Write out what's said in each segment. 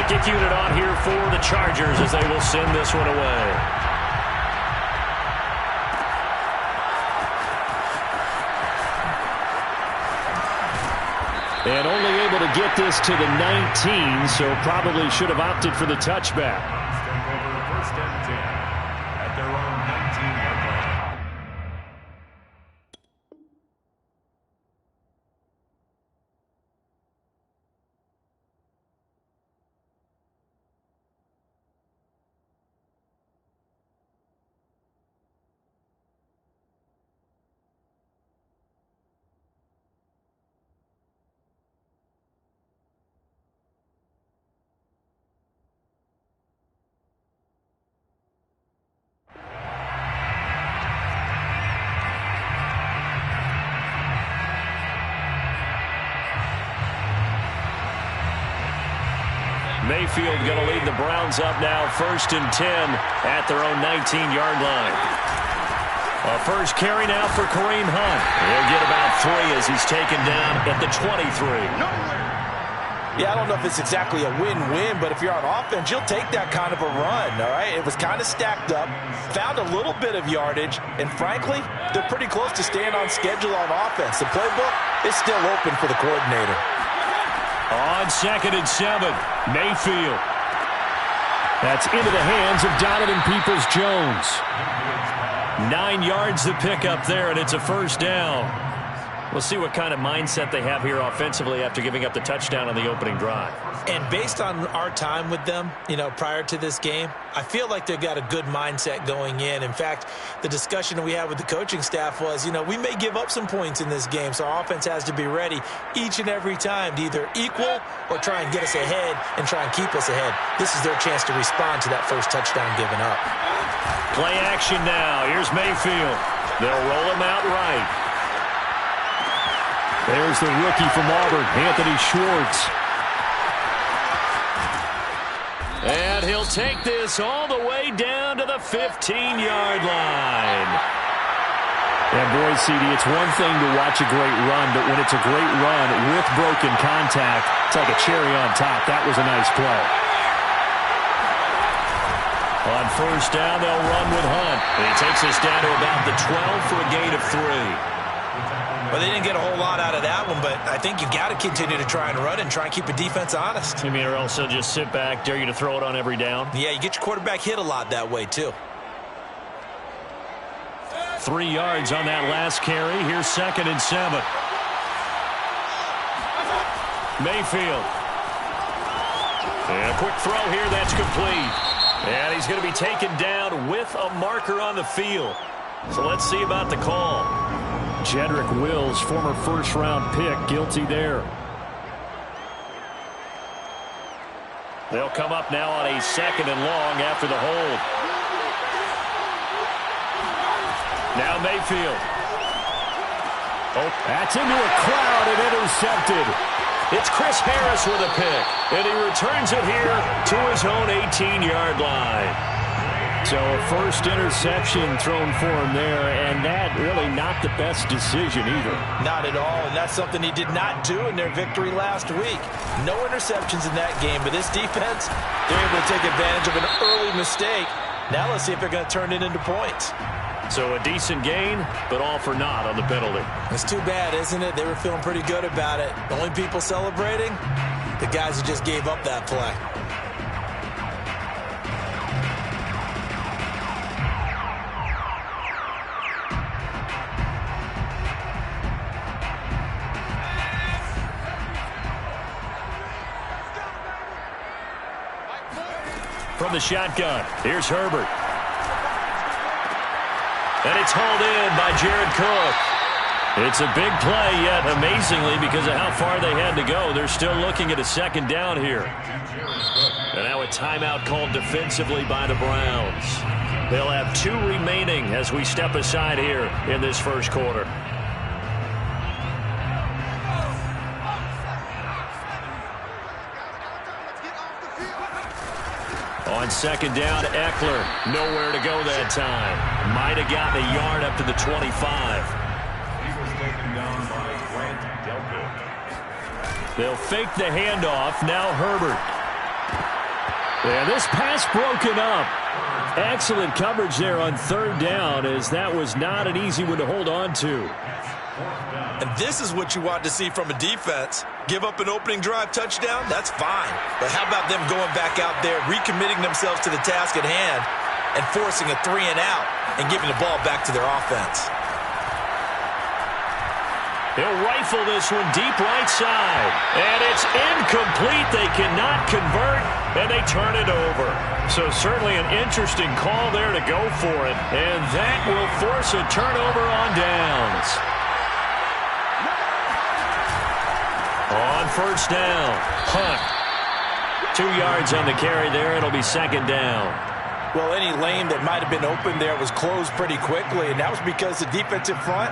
the kick unit on here for the Chargers as they will send this one away. And only able to get this to the 19, so probably should have opted for the touchback. Step over first and 10 at their own 19-yard line. Mayfield going to lead the Browns up now, 1st and 10 at their own 19-yard line. A first carry now for Kareem Hunt. He'll get about 3 as he's taken down at the 23. Yeah, I don't know if it's exactly a win-win, but if you're on offense, you'll take that kind of a run, all right? It was kind of stacked up, found a little bit of yardage, and frankly, they're pretty close to staying on schedule on offense. The playbook is still open for the coordinator. On 2nd and 7, Mayfield. That's into the hands of Donovan Peoples-Jones. 9 yards to pick up there, and it's a first down. We'll see what kind of mindset they have here offensively after giving up the touchdown on the opening drive. And based on our time with them, prior to this game, I feel like they've got a good mindset going in. In fact, the discussion we had with the coaching staff was, we may give up some points in this game, so our offense has to be ready each and every time to either equal or try and get us ahead and try and keep us ahead. This is their chance to respond to that first touchdown given up. Play action now. Here's Mayfield. They'll roll him out right. There's the rookie from Auburn, Anthony Schwartz. And he'll take this all the way down to the 15-yard line. And boy, CD, it's one thing to watch a great run, but when it's a great run with broken contact, it's like a cherry on top. That was a nice play. On first down, they'll run with Hunt. And he takes us down to about the 12 for a gain of 3. Well, they didn't get a whole lot out of that one, but I think you've got to continue to try and run and try and keep the defense honest. You mean or else they'll just sit back, dare you to throw it on every down? Yeah, you get your quarterback hit a lot that way, too. 3 yards on that last carry. Here's 2nd and 7. Mayfield. And a quick throw here, that's complete. And he's going to be taken down with a marker on the field. So let's see about the call. Jedrick Wills, former first-round pick, guilty there. They'll come up now on a 2nd and long after the hold. Now Mayfield. Oh, that's into a crowd and intercepted. It's Chris Harris with a pick, and he returns it here to his own 18-yard line. So a first interception thrown for him there, and that really not the best decision either. Not at all, and that's something he did not do in their victory last week. No interceptions in that game, but this defense, they're able to take advantage of an early mistake. Now let's see if they're going to turn it into points. So a decent gain, but all for naught on the penalty. It's too bad, isn't it? They were feeling pretty good about it. The only people celebrating, the guys who just gave up that play. From the shotgun, here's Herbert. And it's hauled in by Jared Cook. It's a big play, yet amazingly, because of how far they had to go, they're still looking at a 2nd down here. And now a timeout called defensively by the Browns. They'll have 2 remaining as we step aside here in this first quarter. On 2nd down, Eckler. Nowhere to go that time. Might have gotten a yard up to the 25. He was taken down by Grant Delpit. They'll fake the handoff. Now Herbert. And this pass broken up. Excellent coverage there on third down, as that was not an easy one to hold on to. And this is what you want to see from a defense. Give up an opening drive touchdown, that's fine. But how about them going back out there, recommitting themselves to the task at hand, and forcing a 3 and out and giving the ball back to their offense. He'll rifle this one deep right side. And it's incomplete. They cannot convert, and they turn it over. So certainly an interesting call there to go for it. And that will force a turnover on downs. On first down, Hunt. 2 yards on the carry there. It'll be second down. Well, any lane that might have been open there was closed pretty quickly, and that was because the defensive front,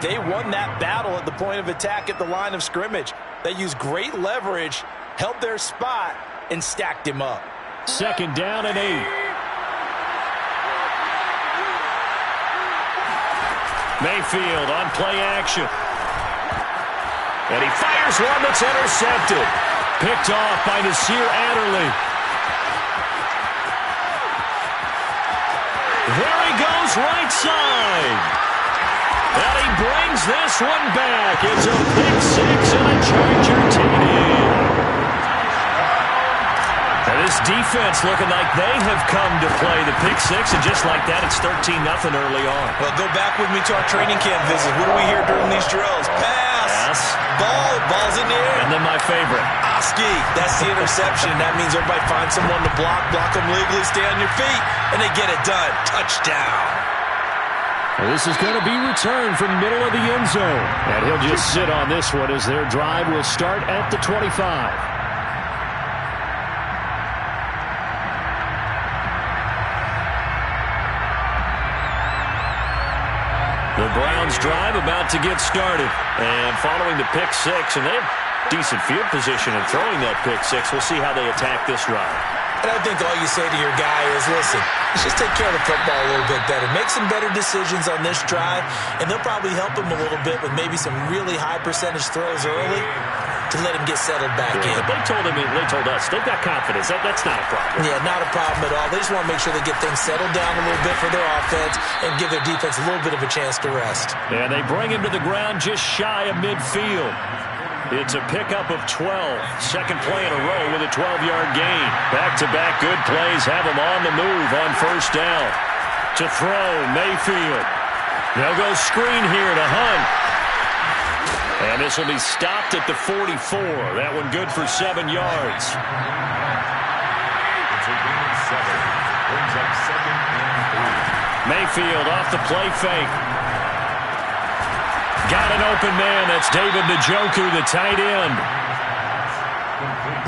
they won that battle at the point of attack at the line of scrimmage. They used great leverage, held their spot, and stacked him up. Second down and 8. Mayfield on play action. And he fires one that's intercepted. Picked off by Nasir Adderley. There he goes, right side. And he brings this one back. It's a pick six and a Charger TD. And this defense looking like they have come to play the pick six, and just like that, it's 13-0 early on. Well, go back with me to our training camp visit. What do we hear during these drills? Pass. Ball's in the air. And then my favorite. Oski, that's the interception. That means everybody finds someone to block them legally, stay on your feet, and they get it done. Touchdown. Well, this is going to be returned from middle of the end zone. And he'll just sit on this one as their drive will start at the 25. The Browns drive about to get started. And following the pick six, and they have decent field position in throwing that pick six. We'll see how they attack this drive. And I think all you say to your guy is, listen, let's just take care of the football a little bit better. Make some better decisions on this drive, and they'll probably help him a little bit with maybe some really high percentage throws early to let him get settled back in. But they told us, they've got confidence. That's not a problem. Yeah, not a problem at all. They just want to make sure they get things settled down a little bit for their offense and give their defense a little bit of a chance to rest. And they bring him to the ground just shy of midfield. It's a pickup of 12. Second play in a row with a 12-yard gain. Back-to-back good plays have him on the move on first down. To throw, Mayfield. They'll go screen here to Hunt. And this will be stopped at the 44. That one good for 7 yards. It's a gain of 7. Brings up second and 3. Mayfield off the play fake. Got an open man. That's David Njoku, the tight end.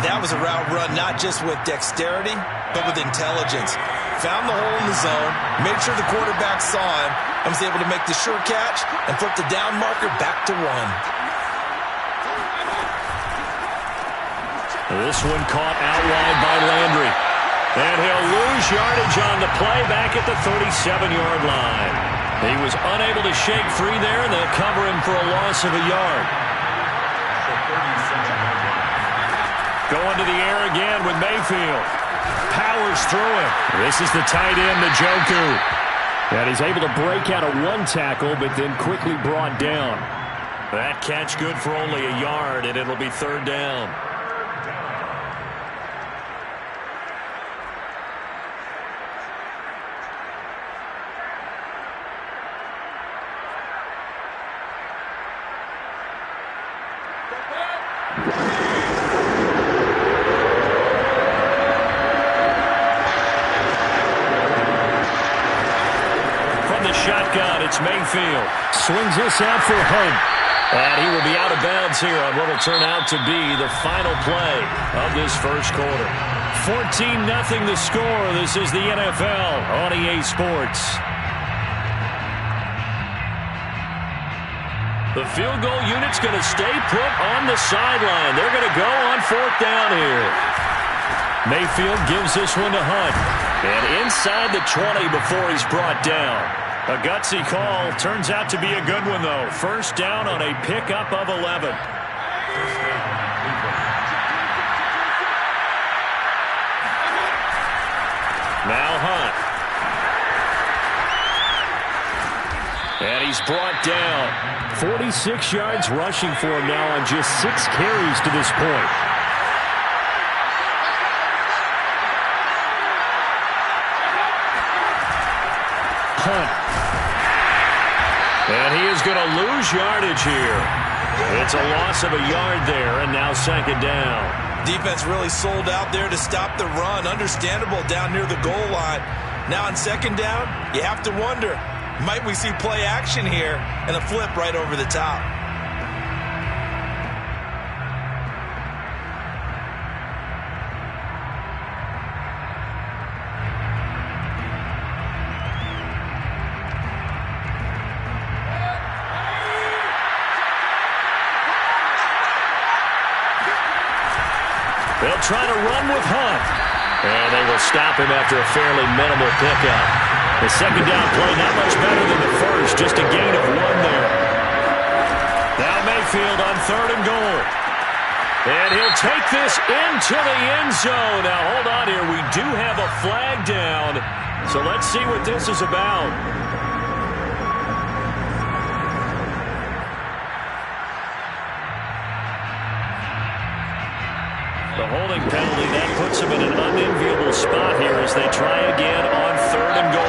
That was a route run not just with dexterity, but with intelligence. Found the hole in the zone, made sure the quarterback saw him, and was able to make the sure catch and flip the down marker back to 1. This one caught out wide by Landry. And he'll lose yardage on the play back at the 37-yard line. He was unable to shake free there, and they'll cover him for a loss of a yard. Going to the air again with Mayfield. Powers through him. This is the tight end, Njoku. And he's able to break out of one tackle, but then quickly brought down. That catch good for only a yard, and it'll be third down. Shotgun, it's Mayfield. Swings this out for Hunt. And he will be out of bounds here on what will turn out to be the final play of this first quarter. 14-0 the score. This is the NFL on EA Sports. The field goal unit's going to stay put on the sideline. They're going to go on fourth down here. Mayfield gives this one to Hunt. And inside the 20 before he's brought down. A gutsy call. Turns out to be a good one, though. First down on a pickup of 11. he's brought down. 46 yards rushing for him now on just 6 carries to this point. Hunt. And he is going to lose yardage here. It's a loss of a yard there, and now second down. Defense really sold out there to stop the run. Understandable down near the goal line. Now on second down, you have to wonder, might we see play action here and a flip right over the top? They'll try to run with Hunt. And they will stop him after a fairly minimal pickup. The second down play not much better than the first, just a gain of 1 there. Now Mayfield on 3rd and goal. And he'll take this into the end zone. Now hold on here, we do have a flag down. So let's see what this is about. The holding penalty, that puts them in an unenviable spot here as they try again on 3rd and goal.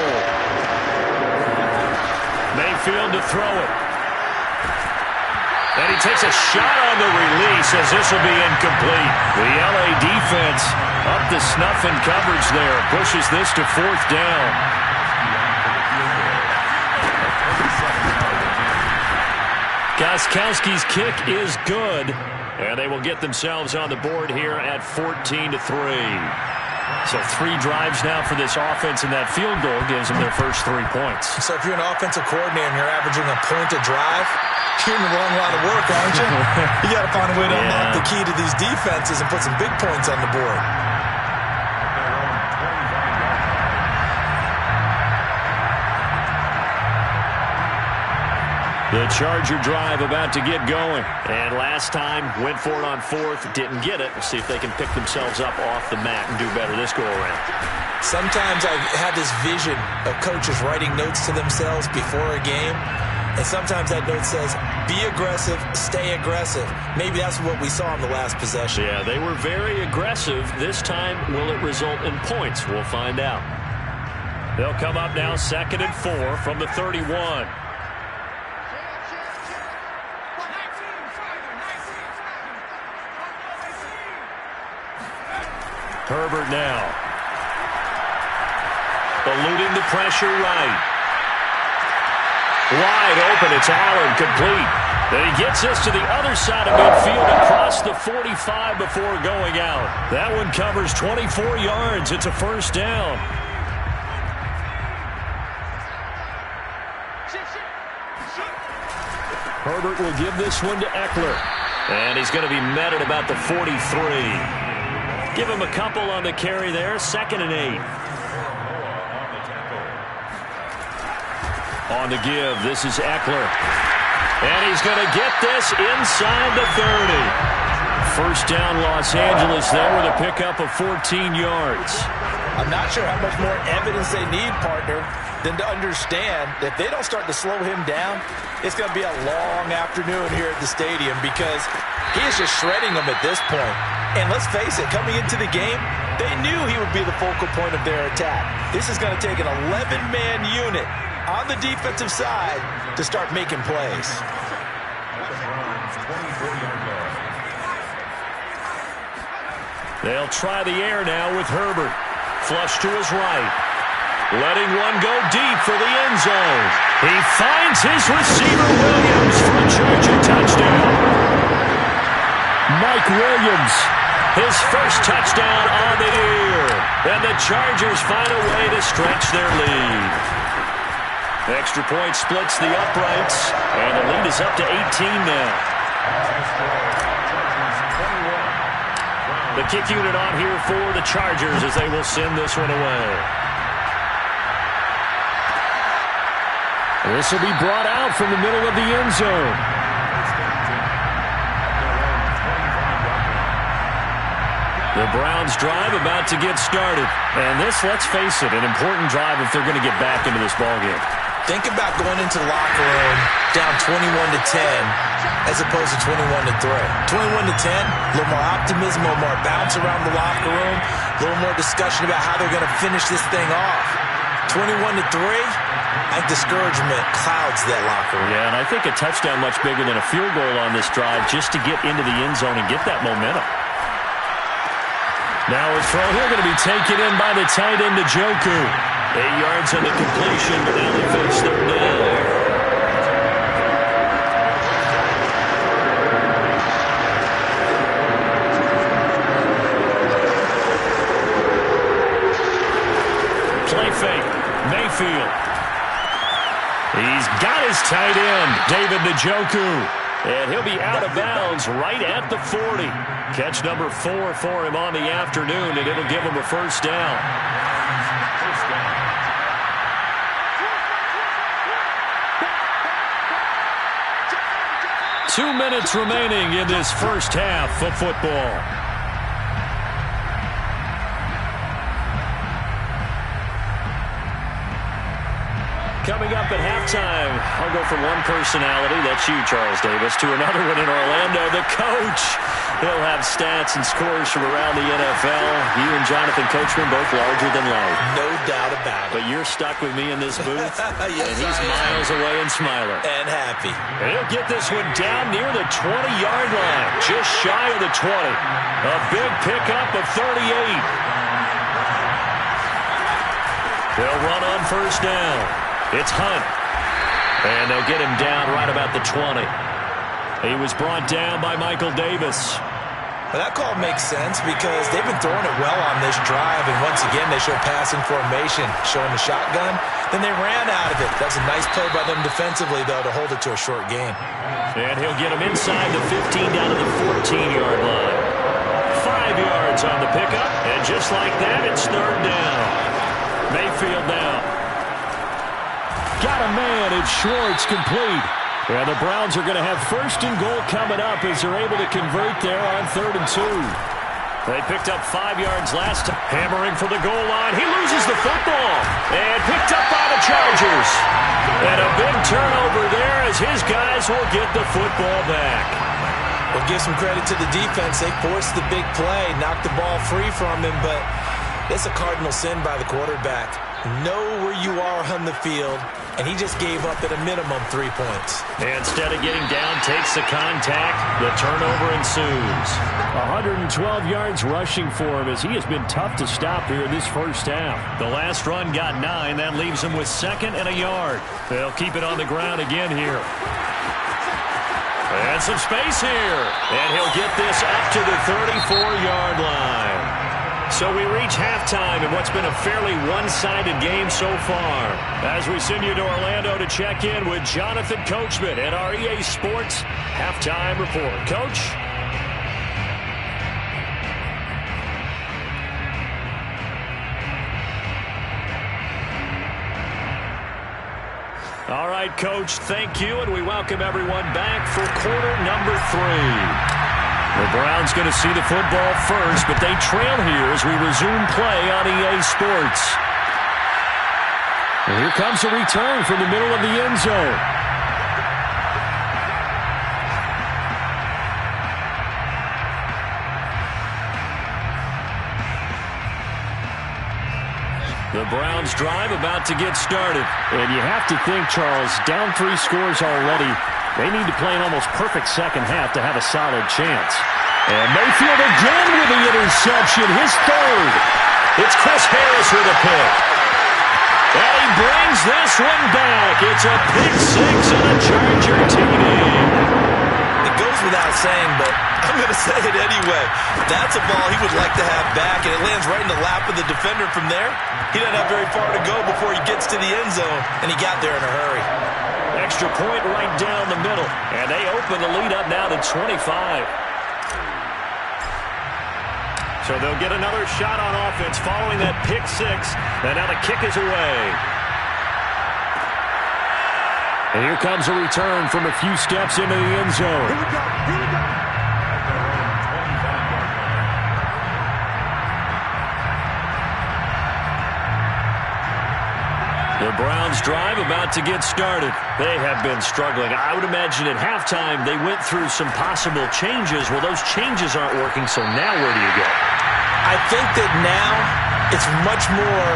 Mayfield to throw it. And he takes a shot on the release as this will be incomplete. The LA defense up to snuff in coverage there. Pushes this to 4th down. Gostkowski's kick is good. And they will get themselves on the board here at 14-3. So 3 drives now for this offense, and that field goal gives them their first 3 points. So if you're an offensive coordinator and you're averaging a point a drive, you're in the wrong line of work, aren't you? You got to find a way to unlock the key to these defenses and put some big points on the board. The Charger drive about to get going. And last time, went for it on 4th, didn't get it. We'll see if they can pick themselves up off the mat and do better this go-around. Sometimes I have this vision of coaches writing notes to themselves before a game. And sometimes that note says, be aggressive, stay aggressive. Maybe that's what we saw in the last possession. Yeah, they were very aggressive. This time, will it result in points? We'll find out. They'll come up now 2nd and 4 from the 31. Herbert now. Eluding the pressure right. Wide open, it's Allen, complete. Then he gets this to the other side of midfield across the 45 before going out. That one covers 24 yards. It's a first down. Herbert will give this one to Eckler. And he's going to be met at about the 43. Give him a couple on the carry there. 2nd and 8. On the give, this is Eckler. And he's going to get this inside the 30. First down, Los Angeles there with a pickup of 14 yards. I'm not sure how much more evidence they need, partner, than to understand that if they don't start to slow him down, it's going to be a long afternoon here at the stadium because he is just shredding them at this point. And let's face it, coming into the game, they knew he would be the focal point of their attack. This is going to take an 11-man unit on the defensive side to start making plays. They'll try the air now with Herbert. Flush to his right. Letting one go deep for the end zone. He finds his receiver, Williams, for a Charger touchdown. Mike Williams. His first touchdown on the year. And the Chargers find a way to stretch their lead. Extra point splits the uprights. And the lead is up to 18 now. The kick unit on here for the Chargers as they will send this one away. This will be brought out from the middle of the end zone. The Browns drive about to get started. And this, let's face it, an important drive if they're going to get back into this ballgame. Think about going into the locker room down 21-10 as opposed to 21-3. 21-10, a little more optimism, a little more bounce around the locker room, a little more discussion about how they're going to finish this thing off. 21-3, I think discouragement clouds that locker room. Yeah, and I think a touchdown much bigger than a field goal on this drive just to get into the end zone and get that momentum. Now a throw here going to be taken in by the tight end, Njoku. 8 yards on the completion, but now they finish third down. Play fake. Mayfield. He's got his tight end, David Njoku. And he'll be out of bounds right at the 40. Catch number 4 for him on the afternoon, and it'll give him a first down. 2 minutes remaining in this first half of football. Coming up at halftime, I'll go from one personality, that's you, Charles Davis, to another one in Orlando, the coach. He'll have stats and scores from around the NFL. You and Jonathan Coachman both larger than life. No doubt about it. But you're stuck with me in this booth, yes, and he's miles away and smiling. And happy. And he'll get this one down near the 20-yard line, just shy of the 20. A big pickup of 38. They'll run on first down. It's Hunt. And they'll get him down right about the 20. He was brought down by Michael Davis. Well, that call makes sense because they've been throwing it well on this drive, and once again they show passing formation, showing the shotgun. Then they ran out of it. That's a nice play by them defensively, though, to hold it to a short gain. And he'll get him inside the 15 down to the 14-yard line. 5 yards on the pickup, and just like that, it's third down. Mayfield now. Got a man, it's Schwartz, complete. And the Browns are going to have first and goal coming up as they're able to convert there on 3rd and 2. They picked up 5 yards last time. Hammering for the goal line. He loses the football. And picked up by the Chargers. And a big turnover there as his guys will get the football back. We'll give some credit to the defense. They forced the big play, knocked the ball free from him, but it's a cardinal sin by the quarterback. Know where you are on the field, and he just gave up at a minimum 3 points. Instead of getting down, takes the contact. The turnover ensues. 112 yards rushing for him as he has been tough to stop here in this first half. The last run got 9. That leaves him with 2nd and a yard. They'll keep it on the ground again here. And some space here. And he'll get this up to the 34-yard line. So we reach halftime in what's been a fairly one-sided game so far. As we send you to Orlando to check in with Jonathan Coachman at our EA Sports Halftime Report. Coach? All right, Coach, thank you, and we welcome everyone back for quarter number 3. The Browns going to see the football first, but they trail here as we resume play on EA Sports. And here comes a return from the middle of the end zone. The Browns drive about to get started. And you have to think, Charles, down 3 scores already. They need to play an almost perfect second half to have a solid chance. And Mayfield again with the interception, his 3rd. It's Chris Harris with a pick. And he brings this one back. It's a pick 6 and a Charger TD. It goes without saying, but I'm going to say it anyway. That's a ball he would like to have back, and it lands right in the lap of the defender from there. He doesn't have very far to go before he gets to the end zone, and he got there in a hurry. Extra point right down the middle. And they open the lead up now to 25. So they'll get another shot on offense following that pick 6. And now the kick is away. And here comes a return from a few steps into the end zone. Here we go. Here we go. The Browns drive about to get started. They have been struggling. I would imagine at halftime they went through some possible changes. Well, those changes aren't working, so now where do you go? I think that now it's much more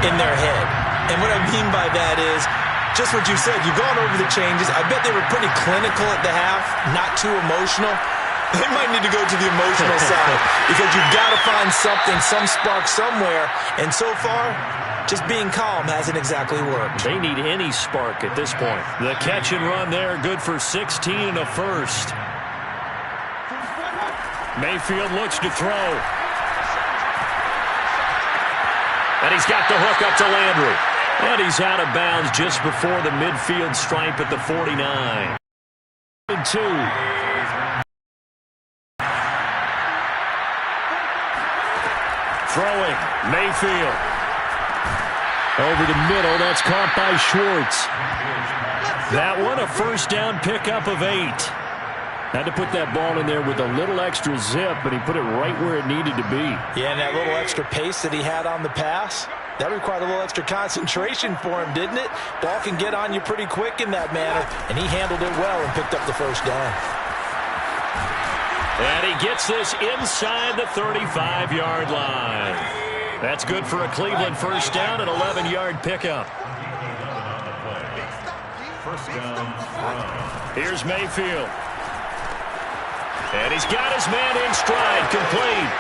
in their head. And what I mean by that is just what you said. You've gone over the changes. I bet they were pretty clinical at the half, not too emotional. They might need to go to the emotional side because you've got to find something, some spark somewhere. And so far, just being calm hasn't exactly worked. They need any spark at this point. The catch and run there, good for 16 and a first. Mayfield looks to throw. And he's got the hook up to Landry. And he's out of bounds just before the midfield stripe at the 49. 2. Throwing, Mayfield. Over the middle, that's caught by Schwartz. That one, a first down pickup of 8. Had to put that ball in there with a little extra zip, but he put it right where it needed to be. Yeah, and that little extra pace that he had on the pass, that required a little extra concentration for him, didn't it? Ball can get on you pretty quick in that manner, and he handled it well and picked up the first down. And he gets this inside the 35-yard line. That's good for a Cleveland first down, an 11-yard pickup. First down. Here's Mayfield. And he's got his man in stride, complete.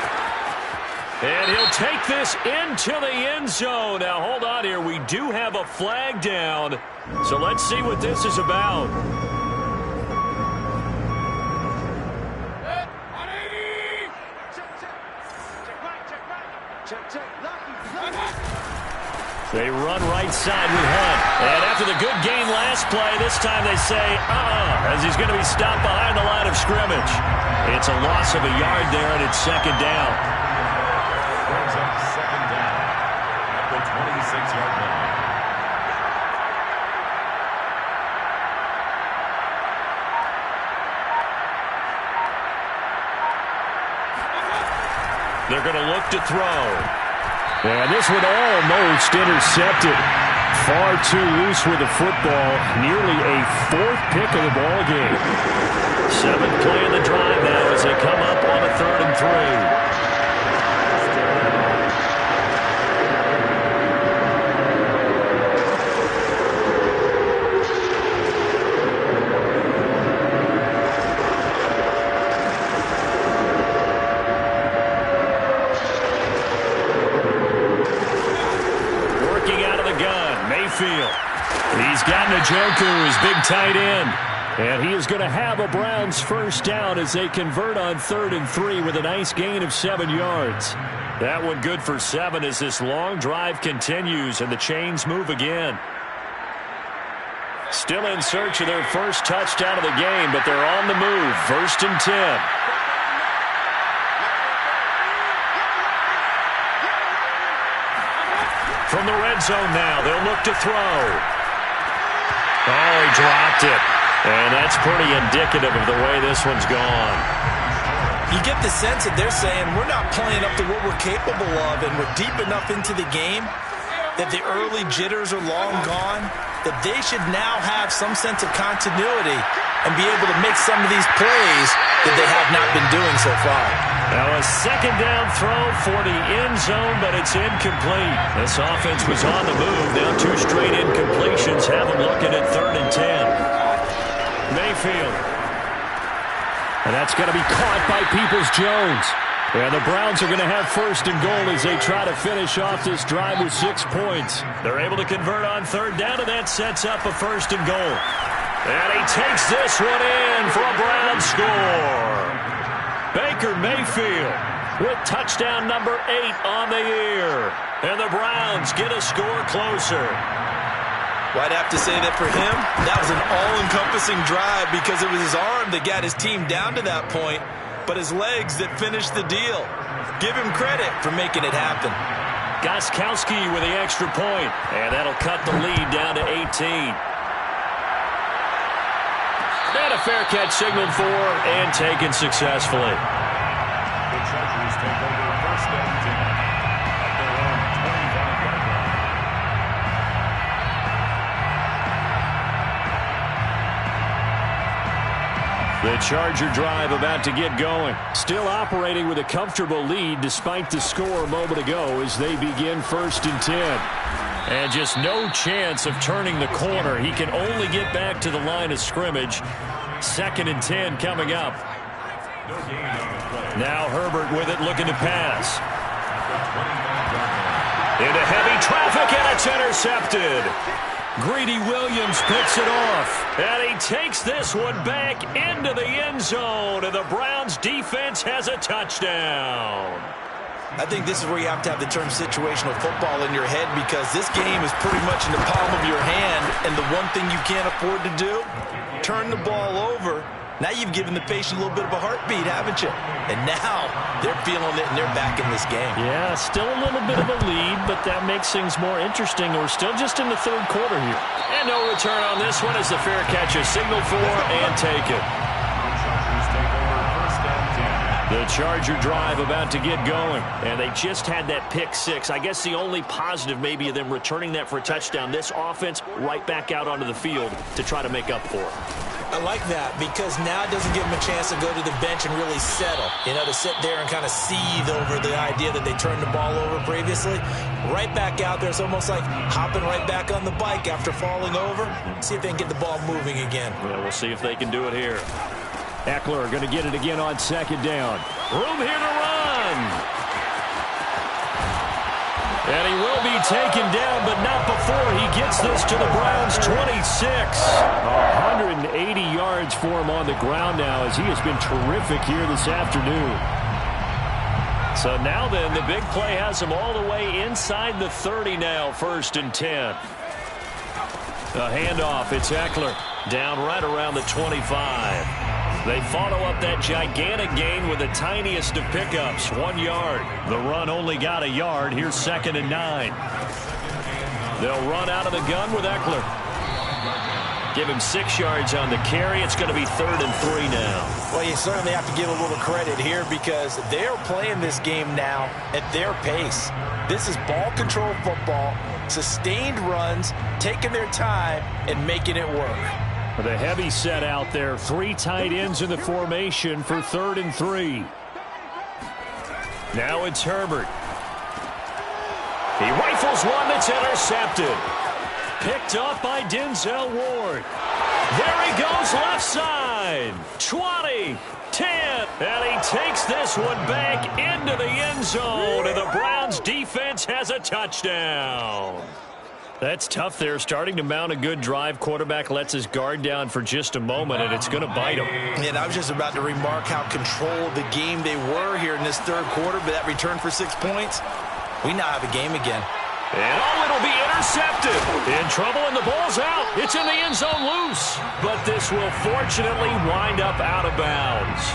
And he'll take this into the end zone. Now, hold on here. We do have a flag down. So let's see what this is about. They run right side with Hunt. And after the good game last play, this time they say, as he's going to be stopped behind the line of scrimmage. It's a loss of a yard there, and it's second down. Brings up second down at the 26-yard line. They're going to look to throw. And this one almost intercepted. Far too loose with the football. Nearly a 4th pick of the ball game. 7th play of the drive now as they come up on a 3rd and 3. He's got Njoku, his big tight end. And he is going to have a Browns first down as they convert on 3rd and 3 with a nice gain of 7 yards. That one good for 7 as this long drive continues and the chains move again. Still in search of their first touchdown of the game, but they're on the move. 1st and 10. From the red zone now, they'll look to throw. Oh, he dropped it. And that's pretty indicative of the way this one's gone. You get the sense that they're saying we're not playing up to what we're capable of, and we're deep enough into the game that the early jitters are long gone, that they should now have some sense of continuity and be able to make some of these plays that they have not been doing so far. Now a second down throw for the end zone, but it's incomplete. This offense was on the move. Now 2 straight incompletions have them looking at 3rd and 10. Mayfield. And that's going to be caught by Peoples-Jones. And the Browns are going to have 1st and goal as they try to finish off this drive with 6 points. They're able to convert on 3rd down, and that sets up a 1st and goal. And he takes this one in for a Browns score. Baker Mayfield with touchdown number 8 on the year. And the Browns get a score closer. Well, I'd have to say that for him, that was an all-encompassing drive because it was his arm that got his team down to that point, but his legs that finished the deal. Give him credit for making it happen. Gostkowski with the extra point, and that'll cut the lead down to 18. And a fair catch signaled for and taken successfully. The Chargers take over 1st and 10 at their own 25-yard line. The Charger drive about to get going. Still operating with a comfortable lead despite the score a moment ago as they begin 1st and 10. And just no chance of turning the corner. He can only get back to the line of scrimmage. 2nd and 10 coming up. Now Herbert with it, looking to pass. Into heavy traffic, and it's intercepted. Greedy Williams picks it off. And he takes this one back into the end zone. And the Browns defense has a touchdown. I think this is where you have to have the term situational football in your head, because this game is pretty much in the palm of your hand. And the one thing you can't afford to do, turn the ball over. Now you've given the patient a little bit of a heartbeat, haven't you? And now they're feeling it, and they're back in this game. Yeah, still a little bit of a lead, but that makes things more interesting. We're still just in the 3rd quarter here. And no return on this one as the fair catch is signaled for and taken. The Charger drive about to get going. And they just had that pick 6. I guess the only positive maybe of them returning that for a touchdown. This offense right back out onto the field to try to make up for it. I like that, because now it doesn't give them a chance to go to the bench and really settle. You know, to sit there and kind of seethe over the idea that they turned the ball over previously. Right back out there. It's almost like hopping right back on the bike after falling over. See if they can get the ball moving again. Yeah, we'll see if they can do it here. Eckler going to get it again on 2nd down. Room here to run. And he will be taken down, but not before he gets this to the Browns' 26. 180 yards for him on the ground now, as he has been terrific here this afternoon. So now then, the big play has him all the way inside the 30 now, 1st and 10. A handoff, it's Eckler, down right around the 25. They follow up that gigantic gain with the tiniest of pickups, 1 yard. The run only got a yard. Here's 2nd and 9. They'll run out of the gun with Eckler. Give him 6 yards on the carry. It's going to be 3rd and 3 now. Well, you certainly have to give a little credit here, because they're playing this game now at their pace. This is ball control football, sustained runs, taking their time, and making it work. With a heavy set out there, 3 tight ends in the formation for 3rd and 3. Now it's Herbert. He rifles one that's intercepted. Picked up by Denzel Ward. There he goes left side. 20, 10, and he takes this one back into the end zone, and the Browns defense has a touchdown. That's tough there, starting to mount a good drive. Quarterback lets his guard down for just a moment, and it's going to bite him. And I was just about to remark how controlled the game they were here in this 3rd quarter, but that return for 6 points, we now have a game again. And it'll be intercepted. In trouble, and the ball's out. It's in the end zone loose. But this will fortunately wind up out of bounds.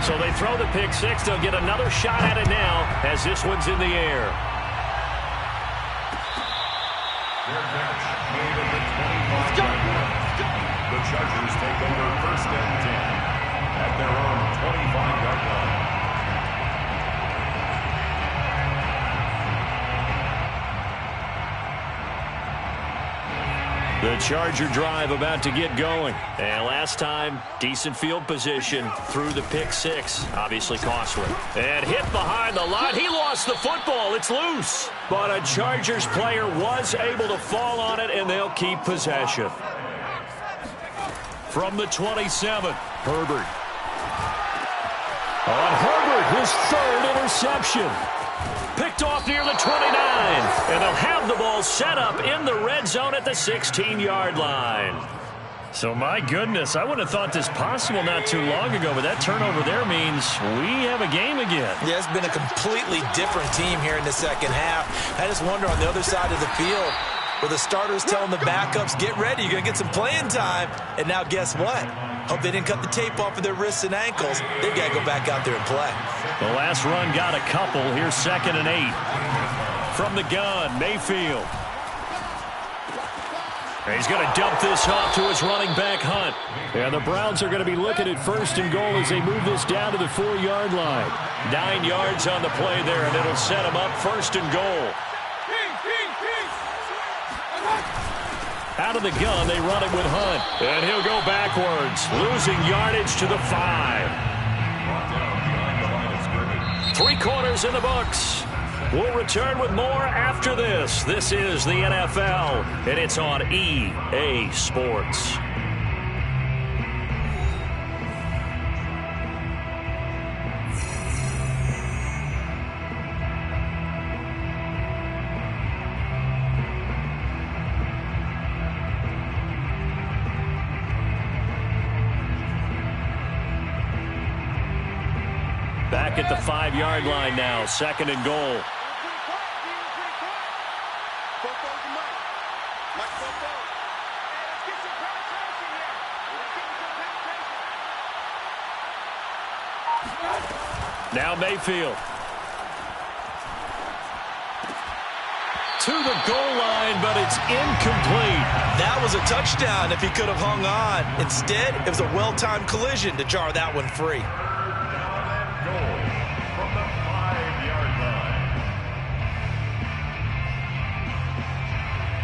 So they throw the pick 6. They'll get another shot at it now as this one's in the air. The Chargers take over 1st and 10 at their own 25-yard line. The Charger drive about to get going. And last time, decent field position through the pick 6. Obviously costly. And hit behind the line. He lost the football. It's loose. But a Chargers player was able to fall on it, and they'll keep possession. From the 27, Herbert. On Herbert, his 3rd interception. Picked off near the 29. And they'll have the ball set up in the red zone at the 16-yard line. So, my goodness, I would have thought this possible not too long ago, but that turnover there means we have a game again. Yeah, it's been a completely different team here in the 2nd half. I just wonder on the other side of the field, where the starters telling the backups, get ready, you're going to get some playing time. And now guess what? Hope they didn't cut the tape off of their wrists and ankles. They've got to go back out there and play. The last run got a couple. Here's 2nd and 8. From the gun, Mayfield. He's going to dump this off to his running back, Hunt. And the Browns are going to be looking at 1st and goal as they move this down to the 4-yard line. 9 yards on the play there, and it'll set them up 1st and goal. Out of the gun, they run it with Hunt. And he'll go backwards, losing yardage to the 5. 3 quarters in the books. We'll return with more after this. This is the NFL, and it's on EA Sports. Back at the 5-yard line now, 2nd and goal. Now Mayfield. To the goal line, but it's incomplete. That was a touchdown if he could have hung on. Instead, it was a well-timed collision to jar that one free.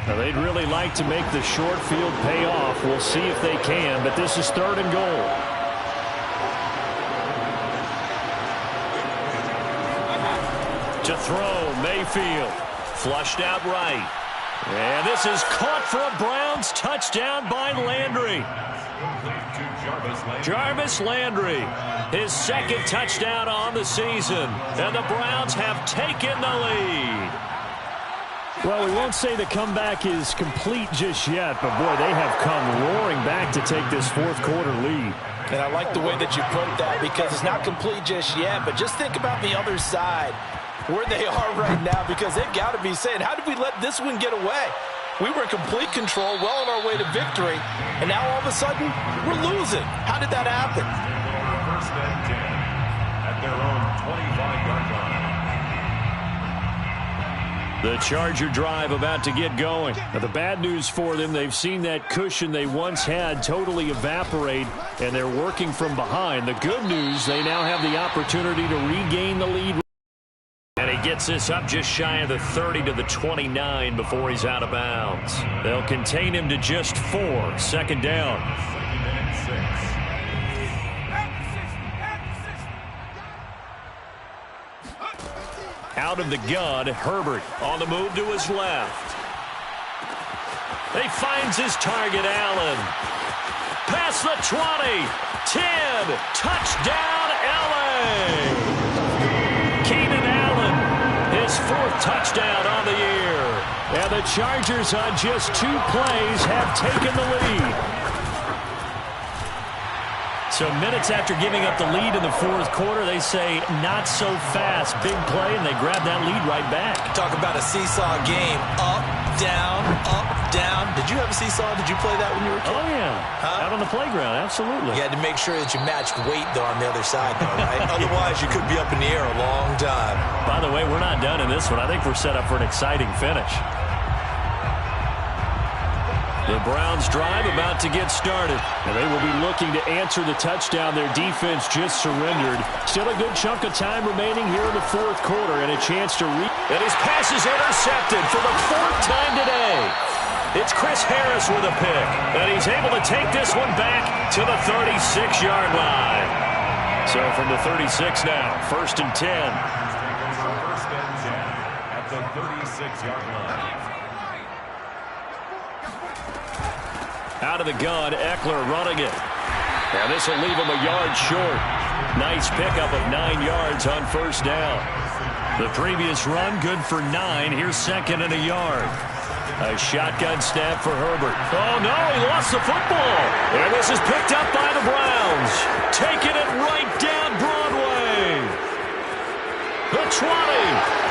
Now, they'd really like to make the short field pay off. We'll see if they can, but this is 3rd and goal. To throw, Mayfield. Flushed out right. And this is caught for a Browns touchdown by Landry. Jarvis Landry, his 2nd touchdown on the season. And the Browns have taken the lead. Well, we won't say the comeback is complete just yet, but boy, they have come roaring back to take this 4th quarter lead. And I like the way that you put that, because it's not complete just yet, but just think about the other side, where they are right now, because they've got to be saying, how did we let this one get away? We were in complete control, well on our way to victory, and now all of a sudden, we're losing. How did that happen? 1st and 10 at their own 25-yard line. The Charger drive about to get going. Now, the bad news for them, they've seen that cushion they once had totally evaporate, and they're working from behind. The good news, they now have the opportunity to regain the lead. And he gets this up just shy of the 30 to the 29 before he's out of bounds. They'll contain him to just 4. 2nd down. 2nd and 6. Out of the gun, Herbert on the move to his left. He finds his target, Allen. Past the 20, 10, touchdown, LA! Keenan Allen, his 4th touchdown on the year. And the Chargers on just 2 plays have taken the lead. So minutes after giving up the lead in the 4th quarter, they say not so fast. Big play, and they grab that lead right back. Talk about a seesaw game. Up, down, up, down. Did you have a seesaw? Did you play that when you were a kid? Oh, yeah. Out on the playground, absolutely. You had to make sure that you matched weight, though, on the other side, though, right? Otherwise, you could be up in the air a long time. By the way, we're not done in this one. I think we're set up for an exciting finish. The Browns drive about to get started. And they will be looking to answer the touchdown their defense just surrendered. Still a good chunk of time remaining here in the 4th quarter, and a chance to And his pass is intercepted for the 4th time today. It's Chris Harris with a pick, and he's able to take this one back to the 36-yard line. So from the 36 now, 1st and 10. 1st and 10 at the 36-yard line. Out of the gun, Eckler running it. And this will leave him a yard short. Nice pickup of 9 yards on 1st down. The previous run, good for 9. Here's 2nd and a yard. A shotgun snap for Herbert. Oh, no, he lost the football. And this is picked up by the Browns. Taking it right down Broadway. The 20.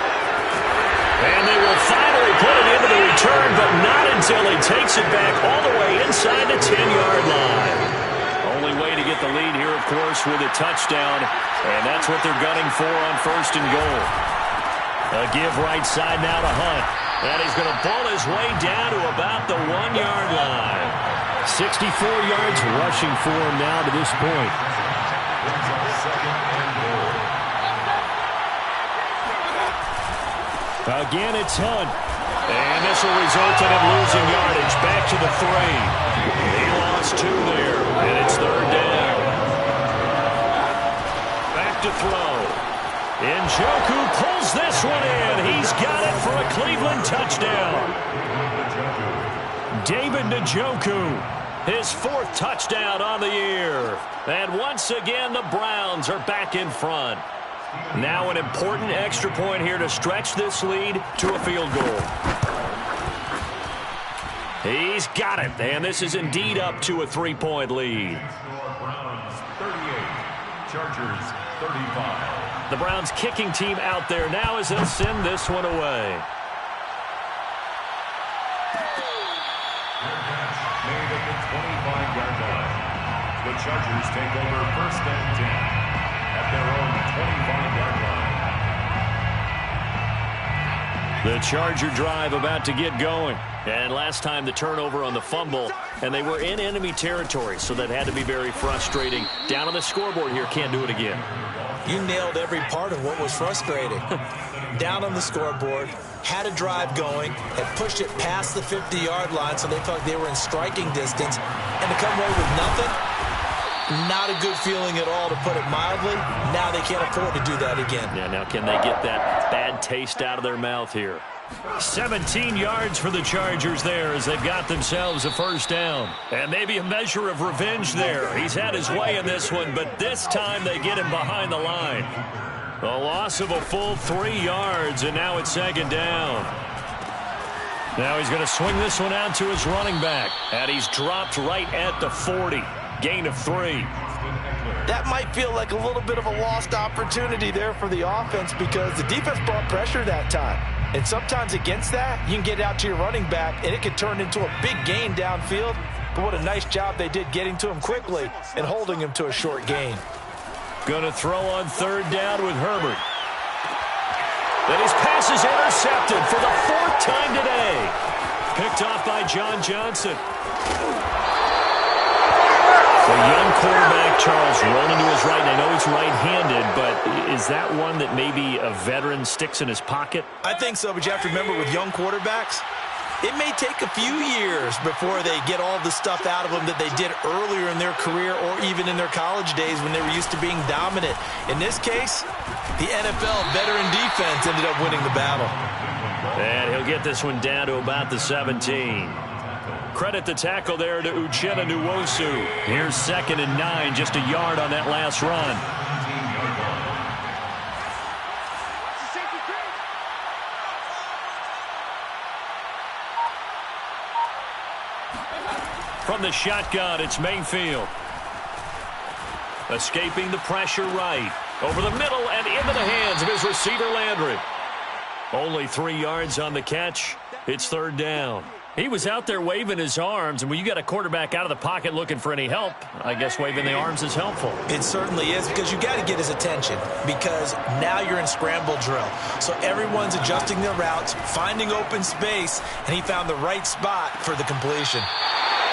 And they will finally put it into the return, but not until he takes it back all the way inside the 10-yard line. Only way to get the lead here, of course, with a touchdown, and that's what they're gunning for on 1st and goal. A give right side now to Hunt, and he's going to pull his way down to about the 1-yard line. 64 yards rushing for him now to this point. Again, it's Hunt. And this will result in him losing yardage. Back to the 3. He lost 2 there, and it's third down. Back to throw. Njoku pulls this one in. He's got it for a Cleveland touchdown. David Njoku, his 4th touchdown on the year. And once again, the Browns are back in front. Now an important extra point here to stretch this lead to a field goal. He's got it, and this is indeed up to a 3-point lead. Browns 38, Chargers 35. The Browns kicking team out there now as they'll send this one away. Made at the 25-yard line. The Chargers take over 1st and 10 at their own 25-yard line. The Charger drive about to get going. And last time the turnover on the fumble, and they were in enemy territory, so that had to be very frustrating. Down on the scoreboard here, can't do it again. You nailed every part of what was frustrating. Down on the scoreboard, had a drive going, had pushed it past the 50-yard line so they felt like they were in striking distance, and to come away with nothing, not a good feeling at all, to put it mildly. Now they can't afford to do that again. Yeah, now can they get that bad taste out of their mouth here? 17 yards for the Chargers there as they've got themselves a 1st down. And maybe a measure of revenge there. He's had his way in this one, but this time they get him behind the line. A loss of a full 3 yards, and now it's 2nd down. Now he's going to swing this one out to his running back. And he's dropped right at the 40. Gain of 3. That might feel like a little bit of a lost opportunity there for the offense because the defense brought pressure that time. And sometimes against that, you can get out to your running back, and it can turn into a big gain downfield. But what a nice job they did getting to him quickly and holding him to a short gain. Going to throw on 3rd down with Herbert. Then his pass is intercepted for the 4th time today. Picked off by John Johnson. The young quarterback, Charles, rolling to his right. I know he's right-handed, but is that one that maybe a veteran sticks in his pocket? I think so, but you have to remember with young quarterbacks, it may take a few years before they get all the stuff out of them that they did earlier in their career or even in their college days when they were used to being dominant. In this case, the NFL veteran defense ended up winning the battle. And he'll get this one down to about the 17. Credit the tackle there to Uchenna Nwosu. Here's 2nd and 9, just a yard on that last run. From the shotgun, it's Mayfield. Escaping the pressure right. Over the middle and into the hands of his receiver, Landry. Only 3 yards on the catch. It's 3rd down. He was out there waving his arms, and when you got a quarterback out of the pocket looking for any help, I guess waving the arms is helpful. It certainly is, because you got to get his attention, because now you're in scramble drill. So everyone's adjusting their routes, finding open space, and he found the right spot for the completion.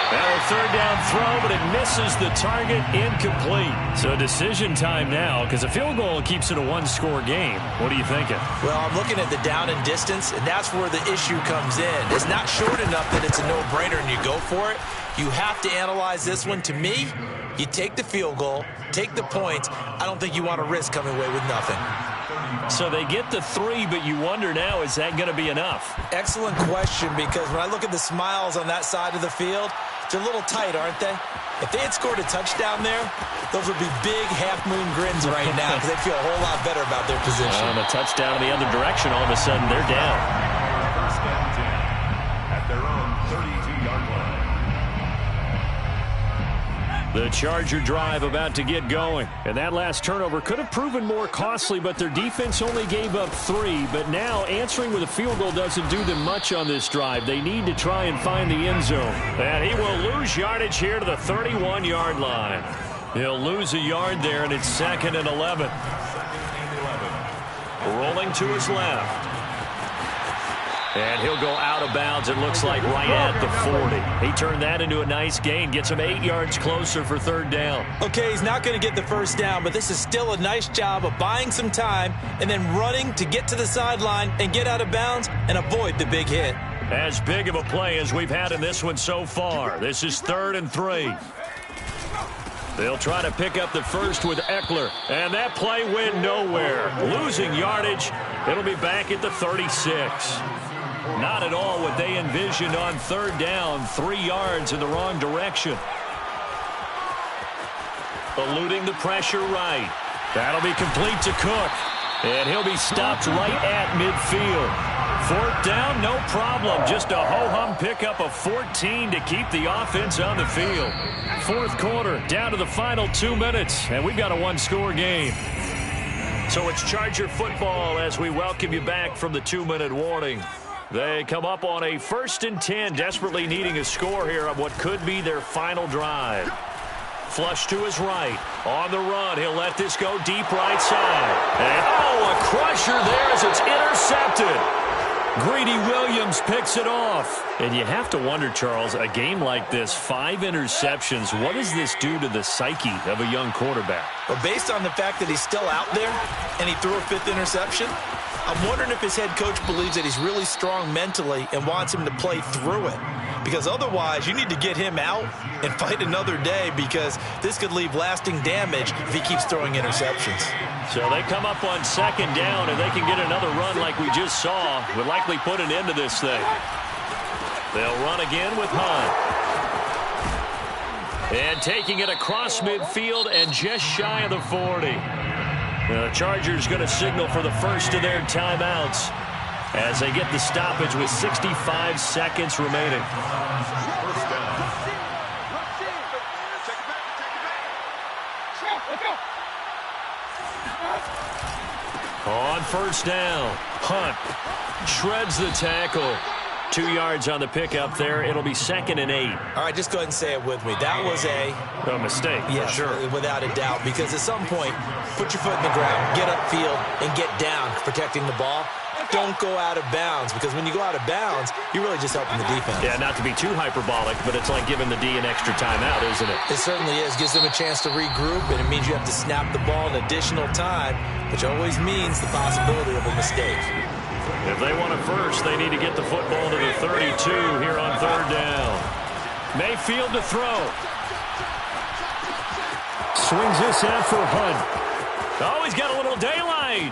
Now a 3rd down throw, but it misses the target, incomplete. So decision time now, because a field goal keeps it a 1-score game. What are you thinking? Well, I'm looking at the down and distance, and that's where the issue comes in. It's not short enough that it's a no-brainer and you go for it. You have to analyze this one. To me, you take the field goal, take the points. I don't think you want to risk coming away with nothing. So they get the 3, but you wonder now, is that going to be enough? Excellent question, because when I look at the smiles on that side of the field, they're a little tight, aren't they? If they had scored a touchdown there, those would be big half-moon grins right now because they feel a whole lot better about their position. On a touchdown in the other direction, all of a sudden they're down. 1st and 10 at their own 32-yard line. The Charger drive about to get going. And that last turnover could have proven more costly, but their defense only gave up 3. But now answering with a field goal doesn't do them much on this drive. They need to try and find the end zone. And he will lose yardage here to the 31-yard line. He'll lose a yard there, and it's 2nd and 11. Rolling to his left. And he'll go out of bounds, it looks like, right at the 40. He turned that into a nice gain, gets him 8 yards closer for third down. Okay, he's not going to get the first down, but this is still a nice job of buying some time and then running to get to the sideline and get out of bounds and avoid the big hit. As big of a play as we've had in this one so far. This is 3rd and 3. They'll try to pick up the first with Eckler. And that play went nowhere. Losing yardage. It'll be back at the 36. Not at all what they envisioned on third down. 3 yards in the wrong direction. Eluding the pressure right. That'll be complete to Cook. And he'll be stopped right at midfield. 4th down, no problem. Just a ho-hum pickup of 14 to keep the offense on the field. 4th quarter, down to the final 2 minutes, and we've got a one-score game. So it's Charger football as we welcome you back from the 2-minute warning. They come up on a 1st and 10, desperately needing a score here on what could be their final drive. Flush to his right. On the run, he'll let this go deep right side. And, a crusher there as it's intercepted. Greedy Williams picks it off. And you have to wonder, Charles, a game like this, 5 interceptions, what does this do to the psyche of a young quarterback? Well, based on the fact that he's still out there and he threw a 5th interception, I'm wondering if his head coach believes that he's really strong mentally and wants him to play through it. Because otherwise, you need to get him out and fight another day, because this could leave lasting damage if he keeps throwing interceptions. So they come up on 2nd down, and they can get another run like we just saw. Would likely put an end to this thing. They'll run again with Hunt. And taking it across midfield and just shy of the 40. The Chargers going to signal for the first of their timeouts as they get the stoppage with 65 seconds remaining. First down. On 1st down, Hunt shreds the tackle. 2 yards on the pickup there. It'll be 2nd and 8. All right, just go ahead and say it with me. That was a mistake, yes, for sure. Without a doubt, because at some point, put your foot in the ground, get upfield, and get down protecting the ball. Don't go out of bounds, because when you go out of bounds, you're really just helping the defense. Yeah, not to be too hyperbolic, but it's like giving the D an extra timeout, isn't it? It certainly is. Gives them a chance to regroup, and it means you have to snap the ball in additional time, which always means the possibility of a mistake. If they want it first, they need to get the football to the 32 here on 3rd down. Mayfield to throw. Swings this out for Hunt. Oh, he's got a little daylight.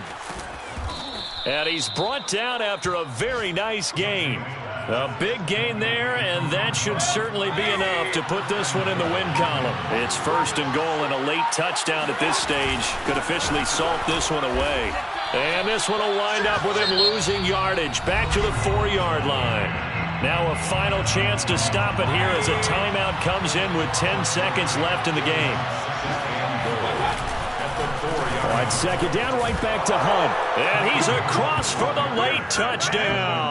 And he's brought down after a very nice gain. A big gain there, and that should certainly be enough to put this one in the win column. It's 1st and goal, and a late touchdown at this stage could officially salt this one away. And this one will wind up with him losing yardage back to the 4-yard line. Now a final chance to stop it here as a timeout comes in with 10 seconds left in the game. All right, 2nd down, right back to Hunt. And he's across for the late touchdown.